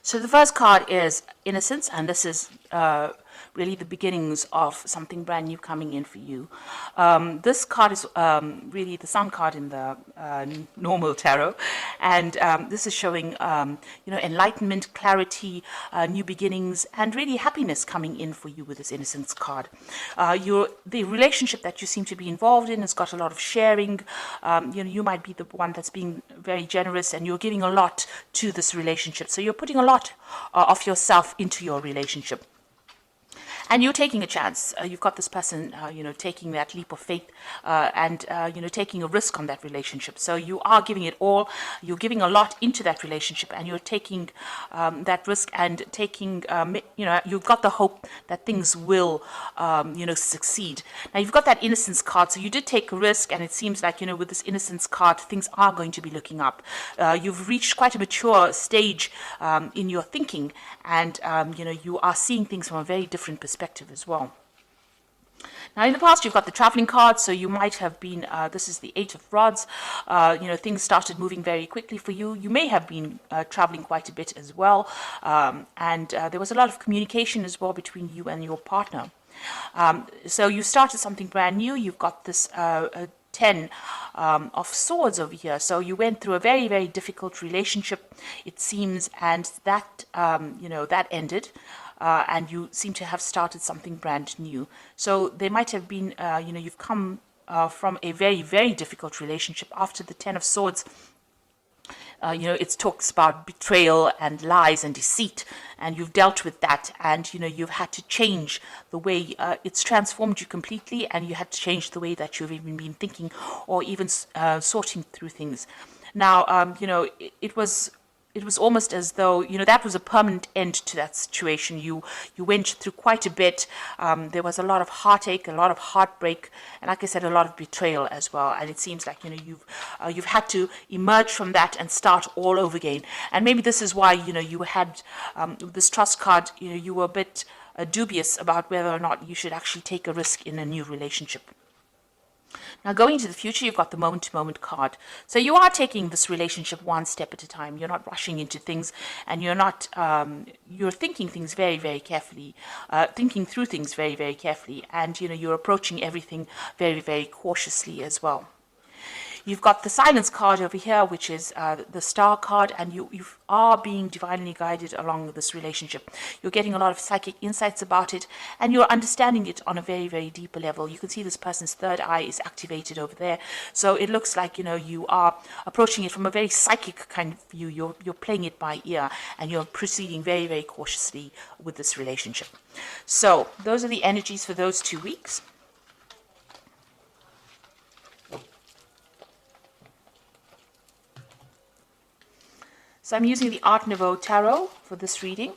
So the first card is Innocence, and this is really the beginnings of something brand new coming in for you. This card is really the sun card in the normal tarot, and this is showing enlightenment, clarity, new beginnings, and really happiness coming in for you with this Innocence card. The relationship that you seem to be involved in has got a lot of sharing. You might be the one that's being very generous, and you're giving a lot to this relationship. So you're putting a lot of yourself into your relationship. And you're taking a chance. You've got this person, taking that leap of faith and taking a risk on that relationship. So you are giving it all. You're giving a lot into that relationship, and you're taking that risk and taking, you've got the hope that things will, succeed. Now, you've got that Innocence card. So you did take a risk, and it seems like, with this Innocence card, things are going to be looking up. You've reached quite a mature stage in your thinking, and, you are seeing things from a very different perspective as well. Now, in the past, you've got the traveling card, so you might have been, this is the Eight of Rods, things started moving very quickly for you. You may have been traveling quite a bit as well, and there was a lot of communication as well between you and your partner. So you started something brand new. You've got this 10 of Swords over here. So you went through a very, very difficult relationship, it seems, and that, that ended. And you seem to have started something brand new. So there might have been, you've come from a very, very difficult relationship. After the 10 of Swords, it talks about betrayal and lies and deceit, and you've dealt with that, and you've had to change the way it's transformed you completely, and you had to change the way that you've even been thinking or even sorting through things. Now, it was almost as though, that was a permanent end to that situation. You went through quite a bit. There was a lot of heartache, a lot of heartbreak, and like I said, a lot of betrayal as well. And it seems like, you've had to emerge from that and start all over again. And maybe this is why, you had this Trust card, you were a bit dubious about whether or not you should actually take a risk in a new relationship. Now, going into the future, you've got the moment-to-moment card. So you are taking this relationship one step at a time. You're not rushing into things, and you're not, you're thinking things very, very carefully, thinking through things very, very carefully, and, you're approaching everything very, very cautiously as well. You've got the Silence card over here, which is the Star card, and you are being divinely guided along this relationship. You're getting a lot of psychic insights about it, and you're understanding it on a very, very deeper level. You can see this person's third eye is activated over there. So it looks like, you are approaching it from a very psychic kind of view. You're playing it by ear, and you're proceeding very, very cautiously with this relationship. So those are the energies for those 2 weeks. So I'm using the Art Nouveau Tarot for this reading.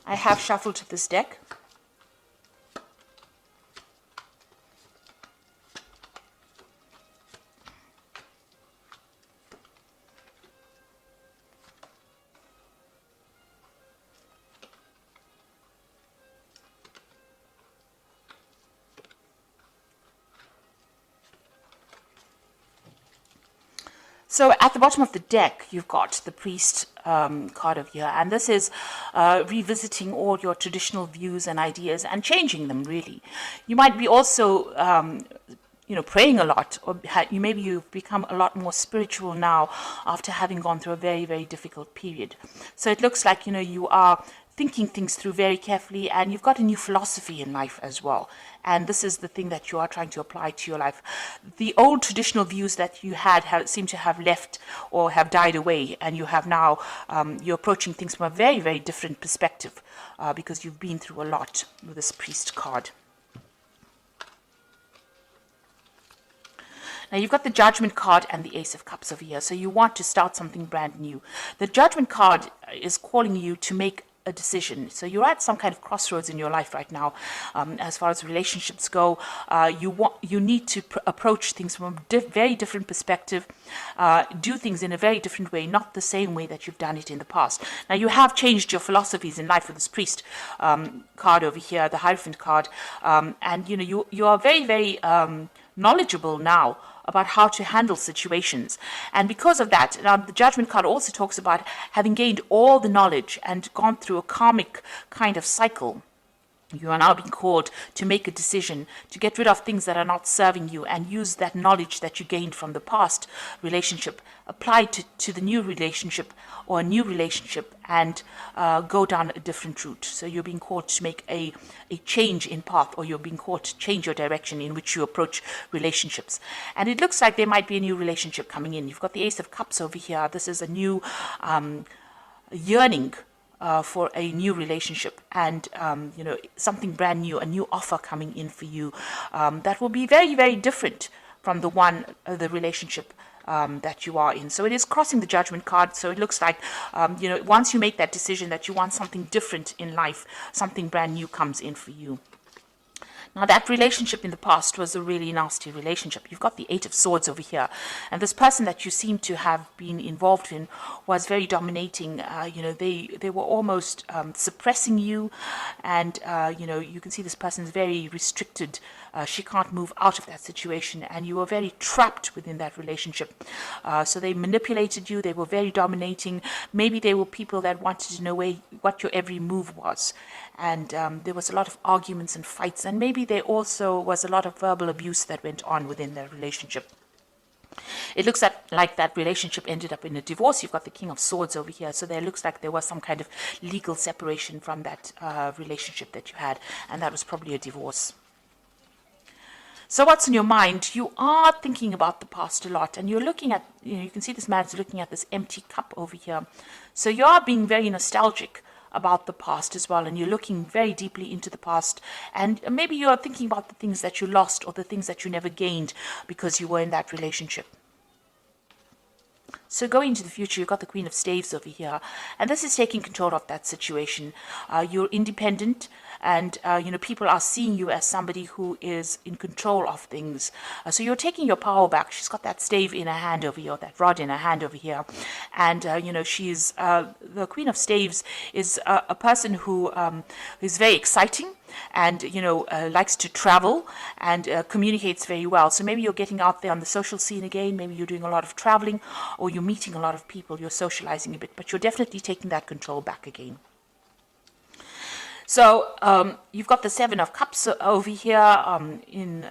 I have shuffled this deck. So at the bottom of the deck, you've got the Priest card over here, and this is revisiting all your traditional views and ideas and changing them, really. You might be also, praying a lot, or maybe you've become a lot more spiritual now after having gone through a very, very difficult period. So it looks like, you are thinking things through very carefully, and you've got a new philosophy in life as well. And this is the thing that you are trying to apply to your life. The old traditional views that you had seem to have left or have died away, and you have now, you're approaching things from a very, very different perspective because you've been through a lot with this Priest card. Now, you've got the Judgment card and the Ace of Cups over here, so you want to start something brand new. The Judgment card is calling you to make a decision. So you're at some kind of crossroads in your life right now. As far as relationships go, you need to approach things from a very different perspective, do things in a very different way, not the same way that you've done it in the past. Now, you have changed your philosophies in life with this Priest card over here, the Hierophant card, and you are very, very knowledgeable now about how to handle situations. And because of that, now the Judgment card also talks about having gained all the knowledge and gone through a karmic kind of cycle. You are now being called to make a decision, to get rid of things that are not serving you and use that knowledge that you gained from the past relationship, apply to the new relationship or a new relationship, and go down a different route. So you're being called to make a change in path, or you're being called to change your direction in which you approach relationships. And it looks like there might be a new relationship coming in. You've got the Ace of Cups over here. This is a new yearning for a new relationship, and something brand new, a new offer coming in for you that will be very, very different from the relationship that you are in. So it is crossing the Judgment card. So it looks like once you make that decision that you want something different in life, something brand new comes in for you. Now, that relationship in the past was a really nasty relationship. You've got the Eight of Swords over here. And this person that you seem to have been involved in was very dominating. They were almost suppressing you. And, you can see this person is very restricted. She can't move out of that situation. And you were very trapped within that relationship. So they manipulated you. They were very dominating. Maybe they were people that wanted to know what your every move was. And there was a lot of arguments and fights, and maybe there also was a lot of verbal abuse that went on within their relationship. It looks like that relationship ended up in a divorce. You've got the King of Swords over here, so there looks like there was some kind of legal separation from that relationship that you had, and that was probably a divorce. So what's in your mind? You are thinking about the past a lot, and you're looking at, you can see this man's looking at this empty cup over here. So you are being very nostalgic about the past as well, and you're looking very deeply into the past, and maybe you're thinking about the things that you lost or the things that you never gained because you were in that relationship. So going into the future, you've got the Queen of Staves over here, and this is taking control of that situation. You're independent, and people are seeing you as somebody who is in control of things. So you're taking your power back. She's got that stave in her hand over here, that rod in her hand over here, and she's the Queen of Staves is a person who is very exciting, and likes to travel and communicates very well. So maybe you're getting out there on the social scene again. Maybe you're doing a lot of traveling, or you're meeting a lot of people. You're socializing a bit, but you're definitely taking that control back again. So you've got the Seven of Cups over here in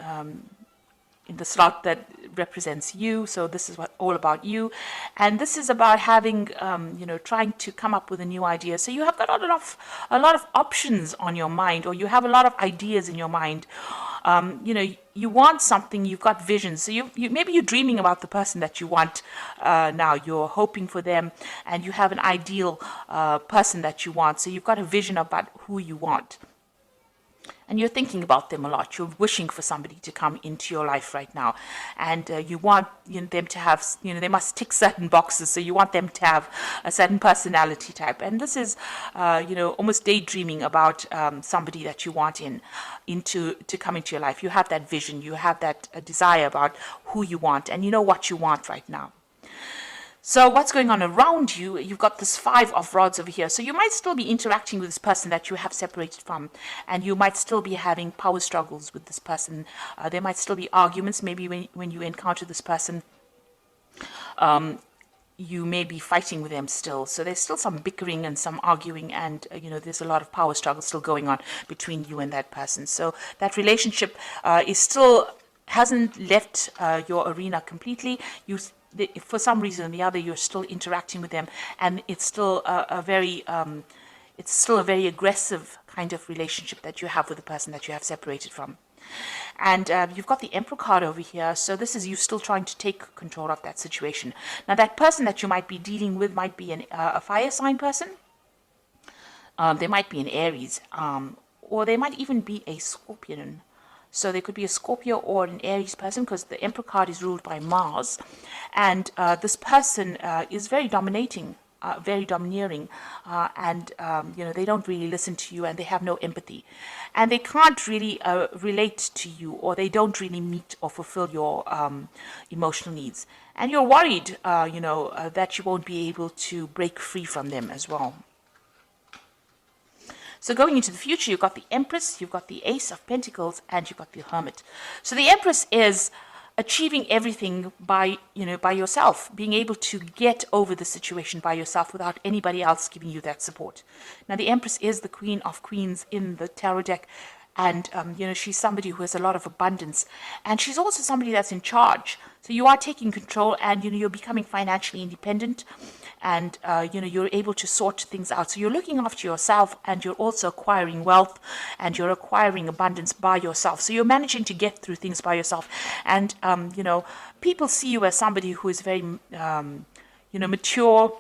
the slot that represents you. So this is all about you, and this is about having trying to come up with a new idea. So you have got a lot of options on your mind, or you have a lot of ideas in your mind. You want something, you've got visions. So you maybe you're dreaming about the person that you want now. You're hoping for them, and you have an ideal person that you want. So you've got a vision about who you want. And you're thinking about them a lot. You're wishing for somebody to come into your life right now. And you want them to have, they must tick certain boxes. So you want them to have a certain personality type. And this is, almost daydreaming about somebody that you want to come into your life. You have that vision. You have that desire about who you want. And you know what you want right now. So what's going on around you? You've got this Five of Rods over here. So you might still be interacting with this person that you have separated from, and you might still be having power struggles with this person. There might still be arguments. Maybe when you encounter this person, you may be fighting with them still. So there's still some bickering and some arguing, and there's a lot of power struggle still going on between you and that person. So that relationship hasn't left your arena completely. For some reason or the other, you're still interacting with them, and it's still a very aggressive kind of relationship that you have with the person that you have separated from. And you've got the Emperor card over here, so this is you still trying to take control of that situation. Now, that person that you might be dealing with might be a fire sign person. They might be an Aries, or they might even be a Scorpion. So there could be a Scorpio or an Aries person, because the Emperor card is ruled by Mars. And this person is very dominating, very domineering, and they don't really listen to you, and they have no empathy. And they can't really relate to you, or they don't really meet or fulfill your emotional needs. And you're worried, that you won't be able to break free from them as well. So going into the future, you've got the Empress, you've got the Ace of Pentacles, and you've got the Hermit. So the Empress is achieving everything by, by yourself, being able to get over the situation by yourself without anybody else giving you that support. Now, the Empress is the Queen of Queens in the tarot deck, and she's somebody who has a lot of abundance, and she's also somebody that's in charge. So you are taking control, and you're becoming financially independent, and you're able to sort things out. So you're looking after yourself, and you're also acquiring wealth, and you're acquiring abundance by yourself. So you're managing to get through things by yourself, and people see you as somebody who is very mature,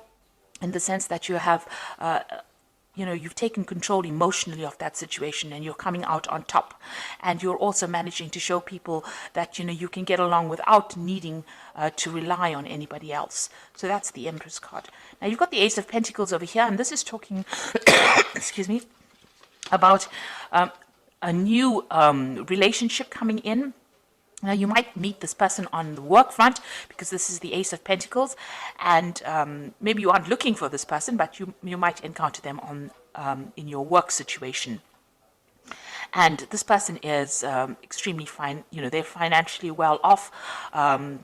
in the sense that you have you've taken control emotionally of that situation, and you're coming out on top. And you're also managing to show people that, you can get along without needing to rely on anybody else. So that's the Empress card. Now, you've got the Ace of Pentacles over here, and this is talking, excuse me, about a new relationship coming in. Now, you might meet this person on the work front, because this is the Ace of Pentacles, and maybe you aren't looking for this person, but you might encounter them on in your work situation. And this person is extremely fine. They're financially well off.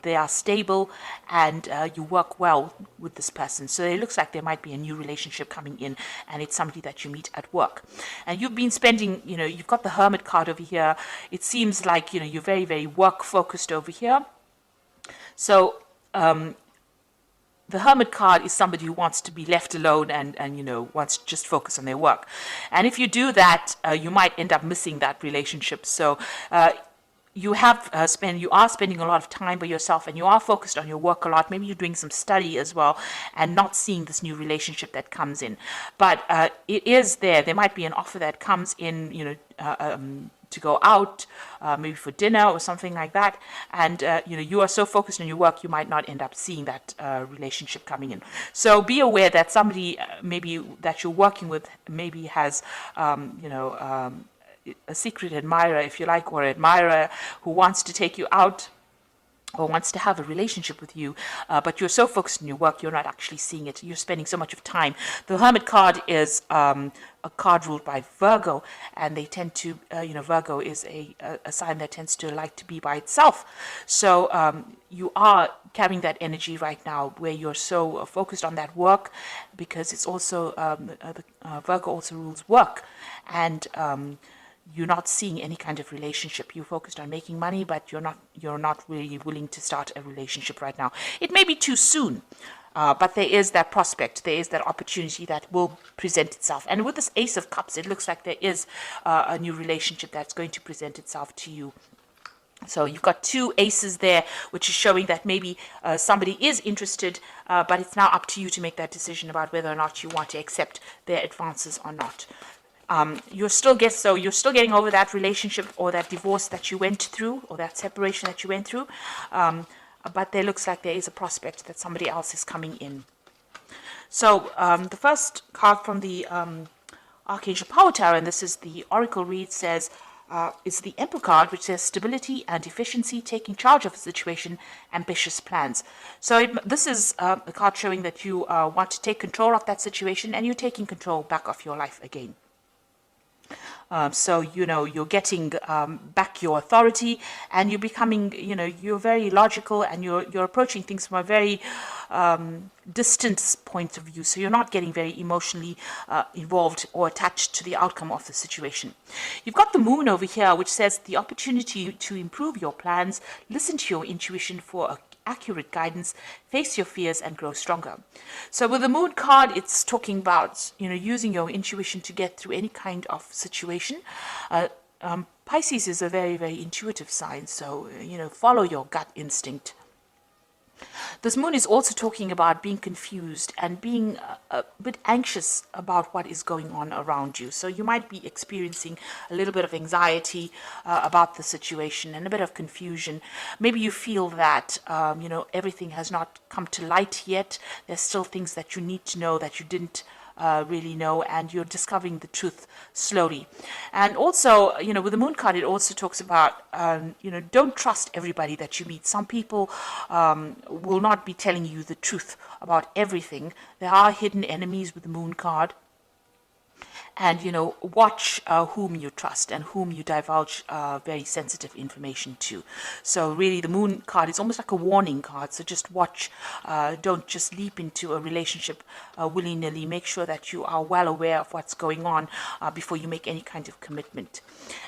They are stable, and you work well with this person. So it looks like there might be a new relationship coming in, and it's somebody that you meet at work. And you've been spending, you've got the Hermit card over here. It seems like, you're very, very work focused over here. So, the Hermit card is somebody who wants to be left alone and wants to just focus on their work. And if you do that, you might end up missing that relationship. So you are spending a lot of time by yourself, and you are focused on your work a lot. Maybe you're doing some study as well, and not seeing this new relationship that comes in. But it is there. There might be an offer that comes in, to go out, maybe for dinner or something like that, and you are so focused on your work, you might not end up seeing that relationship coming in. So be aware that somebody maybe that you're working with maybe has a secret admirer, if you like, or admirer who wants to take you out or wants to have a relationship with you, but you're so focused on your work, you're not actually seeing it. You're spending so much of time. The Hermit card is a card ruled by Virgo, and they tend to, Virgo is a sign that tends to like to be by itself. So you are carrying that energy right now, where you're so focused on that work, because it's also, Virgo also rules work, and you're not seeing any kind of relationship. You're focused on making money, but you're not really willing to start a relationship right now. It may be too soon, but there is that prospect, there is that opportunity that will present itself. And with this Ace of Cups, it looks like there is a new relationship that's going to present itself to you. So you've got two aces there, which is showing that maybe somebody is interested, but it's now up to you to make that decision about whether or not you want to accept their advances or not. You're still getting over that relationship or that divorce that you went through, or that separation that you went through, but there looks like there is a prospect that somebody else is coming in. So the first card from the Archangel Power Tower, and this is the Oracle read, says it's the Emperor card, which says stability and efficiency, taking charge of a situation, ambitious plans. So this is a card showing that you want to take control of that situation, and you're taking control back of your life again. So, you're getting back your authority, and you're becoming, you're very logical, and you're approaching things from a very distant point of view. So you're not getting very emotionally involved or attached to the outcome of the situation. You've got the Moon over here, which says the opportunity to improve your plans, listen to your intuition for accurate guidance, face your fears, and grow stronger. So with the Moon card, it's talking about, using your intuition to get through any kind of situation. Pisces is a very, very intuitive sign, so, follow your gut instinct. This Moon is also talking about being confused and being a bit anxious about what is going on around you. So you might be experiencing a little bit of anxiety about the situation and a bit of confusion. Maybe you feel that, everything has not come to light yet. There's still things that you need to know that you didn't really know, and you're discovering the truth slowly. And also, with the Moon card, it also talks about, don't trust everybody that you meet. Some people will not be telling you the truth about everything. There are hidden enemies with the Moon card. and watch whom you trust and whom you divulge very sensitive information to. So really the Moon card is almost like a warning card, so just watch. Don't just leap into a relationship willy-nilly. Make sure that you are well aware of what's going on before you make any kind of commitment.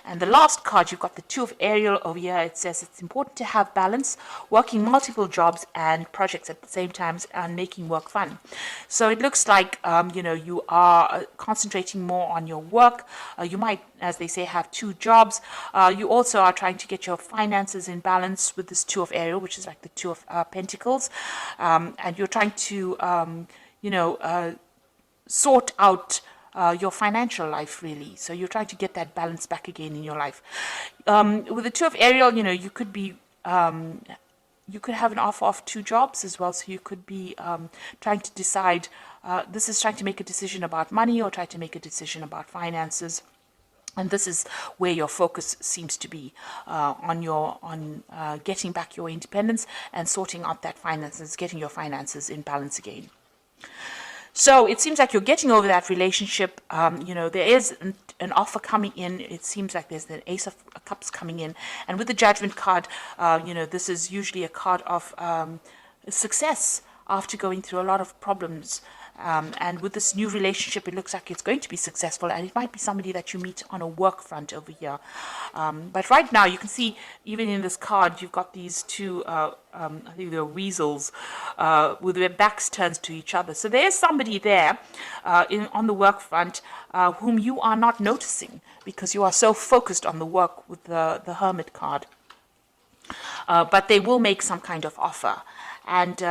And the last card, you've got the Two of Ariel over here. It says it's important to have balance, working multiple jobs and projects at the same time, and making work fun. So it looks like you are concentrating more on your work. You might, as they say, have two jobs. You also are trying to get your finances in balance with this Two of Ariel, which is like the Two of Pentacles, and you're trying to sort out your financial life, really. So you're trying to get that balance back again in your life. With the Two of Ariel, you could be you could have an offer of two jobs as well. So you could be trying to decide. This is trying to make a decision about money, or try to make a decision about finances. And this is where your focus seems to be on getting back your independence and sorting out that finances, getting your finances in balance again. So it seems like you're getting over that relationship. There is an offer coming in. It seems like there's an Ace of Cups coming in. And with the Judgment card, this is usually a card of success after going through a lot of problems. And with this new relationship, it looks like it's going to be successful, and it might be somebody that you meet on a work front over here. But right now, you can see, even in this card, you've got these two, I think they're weasels, with their backs turned to each other. So there's somebody there on the work front whom you are not noticing because you are so focused on the work with the Hermit card. But they will make some kind of offer. And,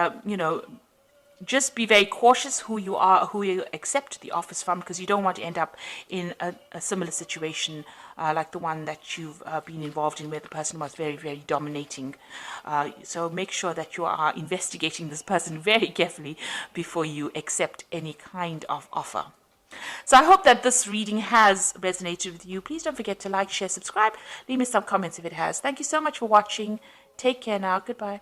just be very cautious who you accept the offers from, because you don't want to end up in a similar situation like the one that you've been involved in, where the person was very, very dominating. So make sure that you are investigating this person very carefully before you accept any kind of offer. So I hope that this reading has resonated with you. Please don't forget to like, share, subscribe. Leave me some comments if it has. Thank you so much for watching. Take care now. Goodbye.